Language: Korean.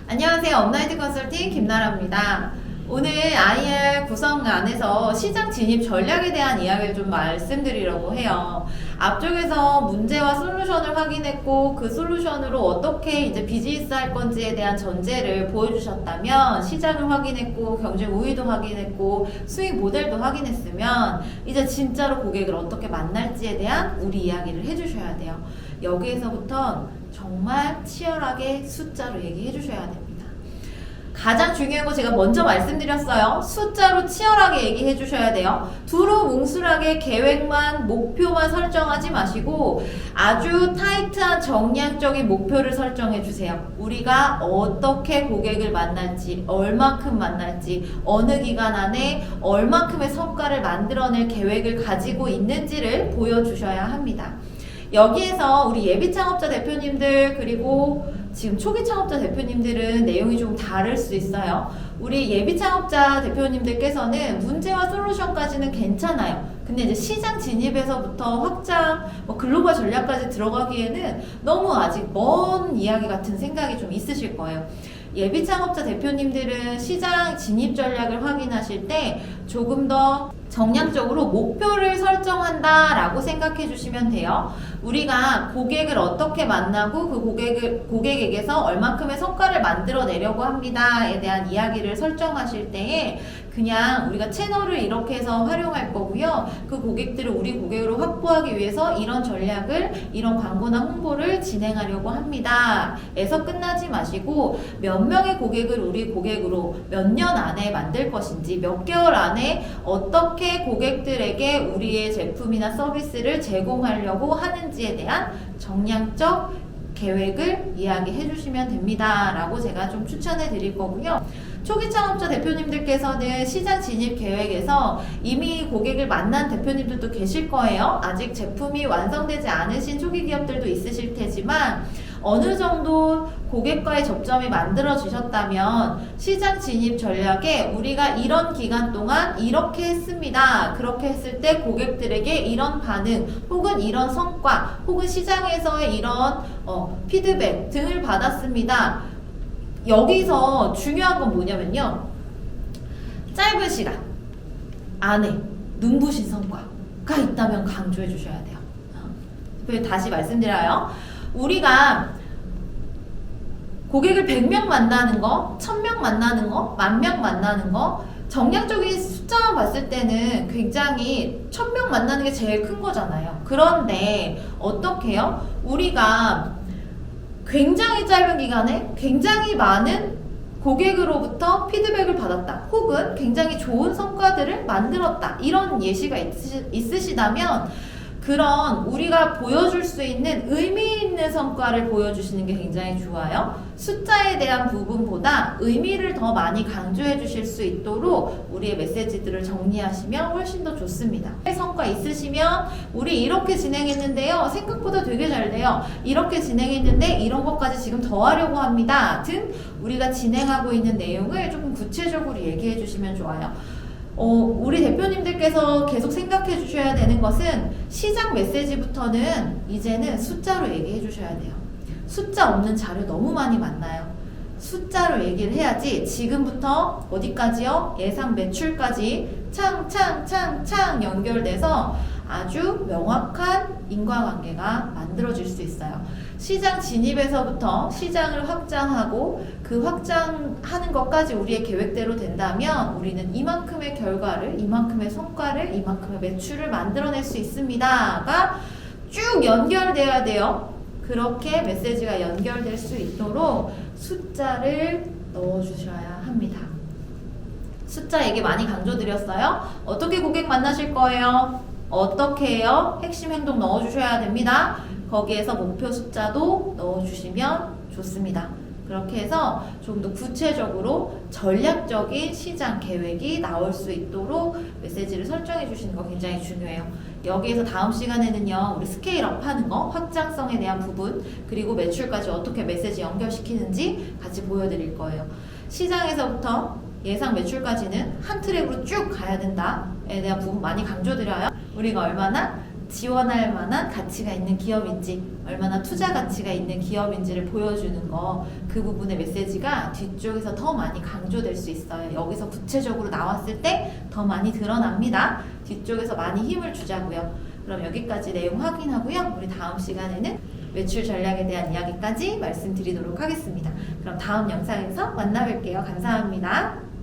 안녕하세요. 업라이트 컨설팅 김나라입니다. 오늘 IR 구성 안에서 시장 진입 전략에 대한 이야기를 좀 말씀드리려고 해요. 앞쪽에서 문제와 솔루션을 확인했고 그 솔루션으로 어떻게 이제 비즈니스 할 건지에 대한 전제를 보여주셨다면, 시장을 확인했고 경쟁 우위도 확인했고 수익 모델도 확인했으면 이제 진짜로 고객을 어떻게 만날지에 대한 우리 이야기를 해주셔야 돼요. 여기에서부터 정말 치열하게 숫자로 얘기해 주셔야 됩니다. 가장 중요한 거 제가 먼저 말씀드렸어요. 숫자로 치열하게 얘기해 주셔야 돼요. 두루뭉술하게 계획만, 목표만 설정하지 마시고 아주 타이트한 정량적인 목표를 설정해 주세요. 우리가 어떻게 고객을 만날지, 얼만큼 만날지, 어느 기간 안에 얼만큼의 성과를 만들어낼 계획을 가지고 있는지를 보여주셔야 합니다. 여기에서 우리 예비 창업자 대표님들, 그리고 지금 초기 창업자 대표님들은 내용이 좀 다를 수 있어요. 우리 예비 창업자 대표님들께서는 문제와 솔루션까지는 괜찮아요. 근데 이제 시장 진입에서부터 확장, 글로벌 전략까지 들어가기에는 너무 아직 먼 이야기 같은 생각이 좀 있으실 거예요. 예비 창업자 대표님들은 시장 진입 전략을 확인하실 때 조금 더 정량적으로 목표를 설정한다라고 생각해 주시면 돼요. 우리가 고객을 어떻게 만나고 그 고객에게서 얼만큼의 성과를 만들어내려고 합니다에 대한 이야기를 설정하실 때에 그냥 우리가 채널을 이렇게 해서 활용할 거고요. 그 고객들을 우리 고객으로 확보하기 위해서 이런 전략을, 이런 광고나 홍보를 진행하려고 합니다. 에서 끝나지 마시고 몇 명의 고객을 우리 고객으로 몇 년 안에 만들 것인지, 몇 개월 안에 어떻게 고객들에게 우리의 제품이나 서비스를 제공하려고 하는지에 대한 정량적 계획을 이야기해 주시면 됩니다 라고 제가 좀 추천해 드릴 거고요. 초기 창업자 대표님들께서는 시장 진입 계획에서 이미 고객을 만난 대표님들도 계실 거예요. 아직 제품이 완성되지 않으신 초기 기업들도 있으실 테지만 어느 정도 고객과의 접점이 만들어지셨다면 시장 진입 전략에 우리가 이런 기간 동안 이렇게 했습니다. 그렇게 했을 때 고객들에게 이런 반응, 혹은 이런 성과, 혹은 시장에서의 이런 피드백 등을 받았습니다. 여기서 중요한 건 뭐냐면요, 짧은 시간 안에 눈부신 성과가 있다면 강조해 주셔야 돼요. 다시 말씀드려요. 우리가 고객을 100명 만나는 거, 1000명 만나는 거, 10,000명 만나는 거, 정량적인 숫자만 봤을 때는 굉장히 1000명 만나는 게 제일 큰 거잖아요. 그런데 어떻게 해요? 우리가 굉장히 짧은 기간에 굉장히 많은 고객으로부터 피드백을 받았다, 혹은 굉장히 좋은 성과들을 만들었다, 이런 예시가 있으시다면 그런 우리가 보여줄 수 있는 의미 있는 성과를 보여주시는 게 굉장히 좋아요. 숫자에 대한 부분보다 의미를 더 많이 강조해 주실 수 있도록 우리의 메시지들을 정리하시면 훨씬 더 좋습니다. 성과 있으시면 우리 이렇게 진행했는데요, 생각보다 되게 잘 돼요, 이렇게 진행했는데 이런 것까지 지금 더 하려고 합니다 등 우리가 진행하고 있는 내용을 조금 구체적으로 얘기해 주시면 좋아요. 우리 대표님들께서 계속 생각해 주셔야 되는 것은 시장 메시지부터는 이제는 숫자로 얘기해 주셔야 돼요. 숫자 없는 자료 너무 많이 만나요. 숫자로 얘기를 해야지 지금부터 어디까지요? 예상 매출까지 창 연결돼서 아주 명확한 인과관계가 만들어질 수 있어요. 시장 진입에서부터 시장을 확장하고 그 확장하는 것까지 우리의 계획대로 된다면 우리는 이만큼의 결과를, 이만큼의 성과를, 이만큼의 매출을 만들어낼 수 있습니다가 쭉 연결돼야 돼요. 그렇게 메시지가 연결될 수 있도록 숫자를 넣어주셔야 합니다. 숫자 얘기 많이 강조드렸어요. 어떻게 고객 만나실 거예요? 어떻게 해요? 핵심 행동 넣어주셔야 됩니다. 거기에서 목표 숫자도 넣어주시면 좋습니다. 그렇게 해서 좀 더 구체적으로 전략적인 시장 계획이 나올 수 있도록 메시지를 설정해 주시는 거 굉장히 중요해요. 여기에서 다음 시간에는요, 우리 스케일업 하는 거, 확장성에 대한 부분, 그리고 매출까지 어떻게 메시지 연결시키는지 같이 보여드릴 거예요. 시장에서부터 예상 매출까지는 한 트랙으로 쭉 가야 된다에 대한 부분 많이 강조드려요. 우리가 얼마나 지원할 만한 가치가 있는 기업인지, 얼마나 투자 가치가 있는 기업인지를 보여주는 거, 그 부분의 메시지가 뒤쪽에서 더 많이 강조될 수 있어요. 여기서 구체적으로 나왔을 때 더 많이 드러납니다. 뒤쪽에서 많이 힘을 주자고요. 그럼 여기까지 내용 확인하고요. 우리 다음 시간에는 매출 전략에 대한 이야기까지 말씀드리도록 하겠습니다. 그럼 다음 영상에서 만나 뵐게요. 감사합니다.